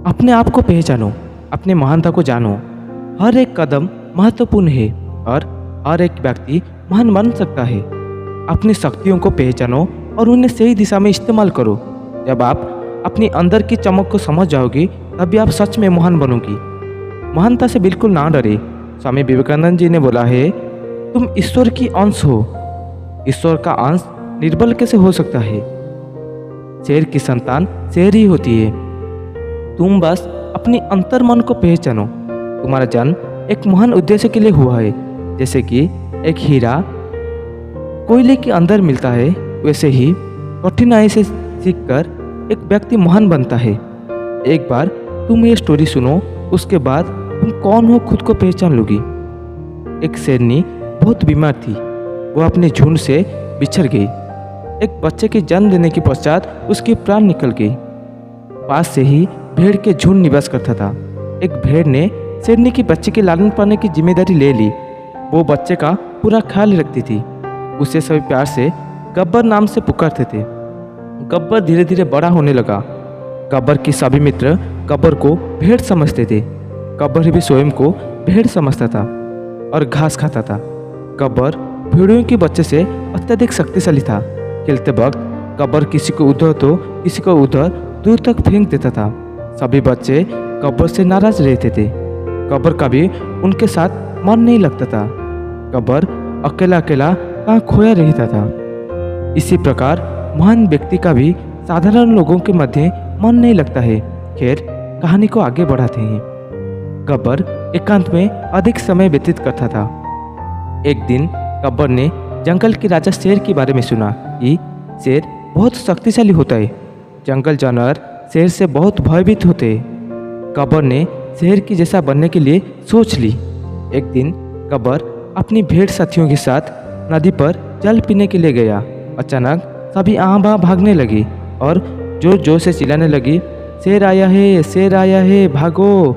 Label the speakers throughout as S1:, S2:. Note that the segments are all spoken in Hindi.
S1: अपने आप को पहचानो, अपने महानता को जानो। हर एक कदम महत्वपूर्ण है और हर एक व्यक्ति महान बन सकता है। अपनी शक्तियों को पहचानो और उन्हें सही दिशा में इस्तेमाल करो। जब आप अपनी अंदर की चमक को समझ जाओगे तभी आप सच में महान बनोगी। महानता से बिल्कुल ना डरे। स्वामी विवेकानंद जी ने बोला है, तुम ईश्वर की अंश हो। ईश्वर का अंश निर्बल कैसे हो सकता है? शेर की संतान शेर ही होती है। तुम बस अपनी अंतर मन को पहचानो। तुम्हारा जन्म एक महान उद्देश्य के लिए हुआ है। जैसे कि एक हीरा कोयले के अंदर मिलता है, वैसे ही कठिनाई से सीखकर एक व्यक्ति महान बनता है। एक बार तुम ये स्टोरी सुनो, उसके बाद तुम कौन हो खुद को पहचान लोगी। एक शेरनी बहुत बीमार थी। वो अपने झुंड से बिछड़ गई। एक बच्चे के जन्म देने के पश्चात उसके प्राण निकल गए। पास से ही भेड़ के झुंड निवास करता था। एक भेड़ ने शेरनी की बच्चे के लालन पालने की जिम्मेदारी ले ली। वो बच्चे का पूरा ख्याल रखती थी। उसे सभी प्यार से गब्बर नाम से पुकारते थे। गब्बर धीरे धीरे बड़ा होने लगा। गब्बर के सभी मित्र गब्बर को भेड़ समझते थे। गब्बर भी स्वयं को भेड़ समझता था और घास खाता था। गब्बर भेड़ियों के बच्चे से अत्यधिक शक्तिशाली था। खेलते वक्त गब्बर किसी को उधर तो किसी को उधर दूर तक फेंक देता था। सभी बच्चे गब्बर से नाराज रहते थे। गब्बर का भी उनके साथ मन नहीं लगता था। गब्बर अकेला अकेला कहाँ खोया रहता था। इसी प्रकार महान व्यक्ति का भी साधारण लोगों के मध्य मन नहीं लगता है। खैर, कहानी को आगे बढ़ाते हैं। गब्बर एकांत में अधिक समय व्यतीत करता था। एक दिन गब्बर ने जंगल के राजा शेर के बारे में सुना कि शेर बहुत शक्तिशाली होता है। जंगल जानवर शेर से बहुत भयभीत होते हैं। गब्बर ने शेर की जैसा बनने के लिए सोच ली। एक दिन गब्बर अपनी भेड़ साथियों के साथ नदी पर जल पीने के लिए गया। अचानक सभी आहाँ बाहाँ भागने लगी और जोर जोर से चिल्लाने लगी, शेर आया है, शेर आया है, भागो।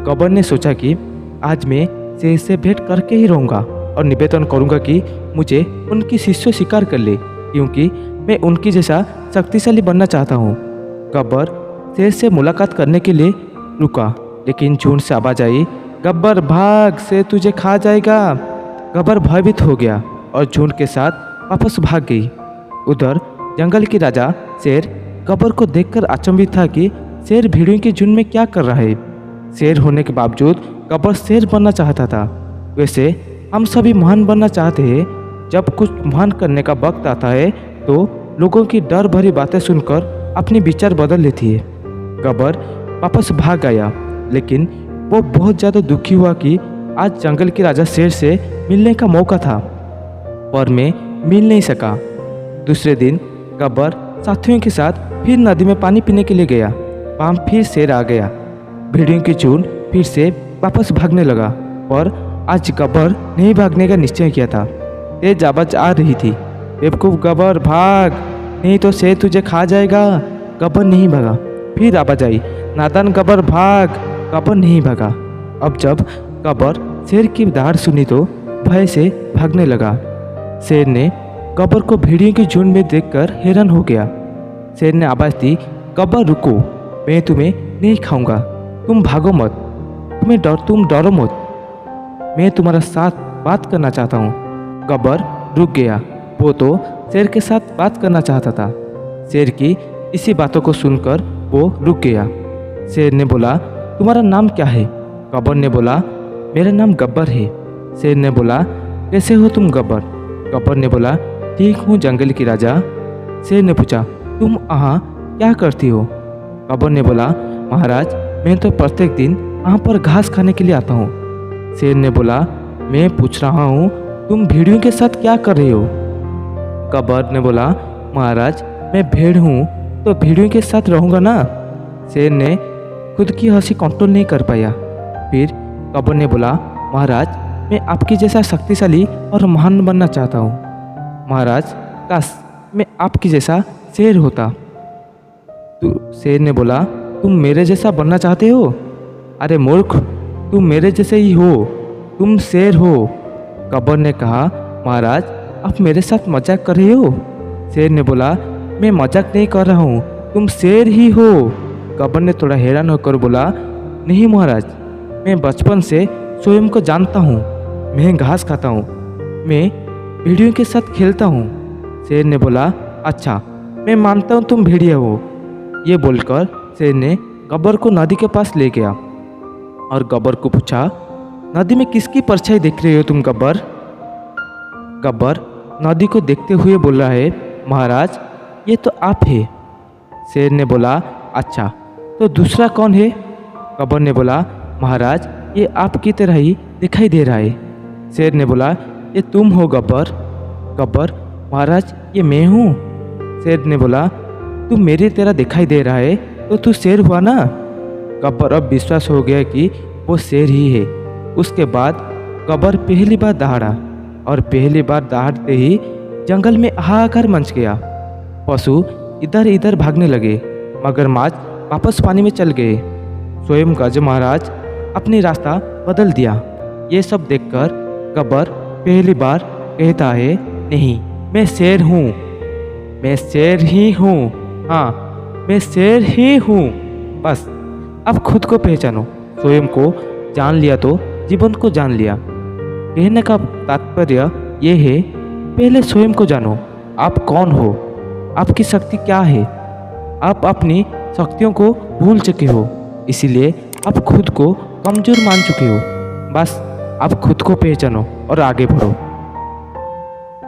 S1: गब्बर ने सोचा कि आज मैं शेर से भेंट करके ही रहूँगा और निवेदन करूँगा कि मुझे उनकी शिष्य स्वीकार कर ले, क्योंकि मैं उनकी जैसा शक्तिशाली बनना चाहता हूँ। गब्बर शेर से मुलाकात करने के लिए रुका, लेकिन झुंड से आवाज आई, गब्बर भाग, शेर तुझे खा जाएगा। गब्बर भयभीत हो गया और झुंड के साथ वापस भाग गई। उधर जंगल के राजा शेर गब्बर को देखकर अचंभित था कि शेर भेड़ियों के झुंड में क्या कर रहा है। शेर होने के बावजूद गब्बर शेर बनना चाहता था। वैसे हम सभी महान बनना चाहते हैं। जब कुछ महान करने का वक्त आता है तो लोगों की डर भरी बातें सुनकर अपनी विचार बदल लेती है। गब्बर वापस भाग आया, लेकिन वो बहुत ज़्यादा दुखी हुआ कि आज जंगल के राजा शेर से मिलने का मौका था, पर मैं मिल नहीं सका। दूसरे दिन गब्बर साथियों के साथ फिर नदी में पानी पीने के लिए गया। वहाँ फिर शेर आ गया। भेड़ियों की झुंड फिर से वापस भागने लगा, पर आज गब्बर नहीं भागने का निश्चय किया था। तेज आवाज आ रही थी, बेवकूफ गब्बर भाग, नहीं तो शेर तुझे खा जाएगा। गब्बर नहीं भागा। फिर आवाज आई, नादान गब्बर भाग। गब्बर नहीं भागा। अब जब गब्बर शेर की दहाड़ सुनी तो भय से भागने लगा। शेर ने गब्बर को भेड़ियों की झुंड में देखकर हैरान हो गया। शेर ने आवाज दी, गब्बर रुको, मैं तुम्हें नहीं खाऊंगा, तुम भागो मत, तुम डरो मत, मैं तुम्हारा साथ बात करना चाहता हूँ। गब्बर रुक गया। वो तो शेर के साथ बात करना चाहता था। शेर की इसी बातों को सुनकर वो रुक गया। शेर ने बोला, तुम्हारा नाम क्या है? गब्बर ने बोला, मेरा नाम गब्बर है। शेर ने बोला, कैसे हो तुम गब्बर? गब्बर ने बोला, ठीक हूँ जंगल की राजा। शेर ने पूछा, तुम यहाँ क्या करती हो? गब्बर ने बोला, महाराज मैं तो प्रत्येक दिन यहाँ पर घास खाने के लिए आता हूँ। शेर ने बोला, मैं पूछ रहा हूँ तुम भेड़ियों के साथ क्या कर रहे हो? गब्बर ने बोला, महाराज मैं भेड़ हूँ तो भेड़ियों के साथ रहूँगा ना। शेर ने खुद की हंसी कंट्रोल नहीं कर पाया। फिर गब्बर ने बोला, महाराज मैं आपकी जैसा शक्तिशाली और महान बनना चाहता हूँ। महाराज काश मैं आपकी जैसा शेर होता। शेर ने बोला, तुम मेरे जैसा बनना चाहते हो? अरे मूर्ख, तुम मेरे जैसे ही हो, तुम शेर हो। गब्बर ने कहा, महाराज आप मेरे साथ मजाक कर रहे हो? शेर ने बोला, मैं मजाक नहीं कर रहा हूँ, तुम शेर ही हो। गब्बर ने थोड़ा हैरान होकर बोला, नहीं महाराज, मैं बचपन से स्वयं को जानता हूँ। मैं घास खाता हूँ, मैं भेड़ियों के साथ खेलता हूँ। शेर ने बोला, अच्छा, मैं मानता हूँ तुम भेड़िया हो। ये बोलकर शेर ने गब्बर को नदी के पास ले गया और गब्बर को पूछा, नदी में किसकी परछाई देख रहे हो तुम गब्बर? गब्बर नदी को देखते हुए बोल रहा है, महाराज, ये तो आप है। शेर ने बोला, अच्छा, तो दूसरा कौन है? गब्बर ने बोला, महाराज, ये आपकी तरह ही दिखाई दे रहा है। शेर ने बोला, ये तुम हो गब्बर? गब्बर, महाराज, ये मैं हूँ। शेर ने बोला, तू मेरी तरह दिखाई दे रहा है तो तू शेर हुआ ना? गब्बर अब विश्वास हो गया कि वो शेर ही है। उसके बाद गब्बर पहली बार दहाड़ा और पहली बार दहाड़ते ही जंगल में हाहाकार मच गया। पशु इधर इधर भागने लगे, मगरमच्छ वापस पानी में चल गए। स्वयं गज महाराज अपनी रास्ता बदल दिया। ये सब देखकर गब्बर पहली बार कहता है, नहीं, मैं शेर हूँ, मैं शेर ही हूँ, हाँ, मैं शेर ही हूँ। बस अब खुद को पहचानो। स्वयं को जान लिया तो जीवन को जान लिया। कहने का तात्पर्य ये है, पहले स्वयं को जानो। आप कौन हो, आपकी शक्ति क्या है। आप अपनी शक्तियों को भूल चुके हो, इसीलिए आप खुद को कमज़ोर मान चुके हो। बस आप खुद को पहचानो और आगे बढ़ो।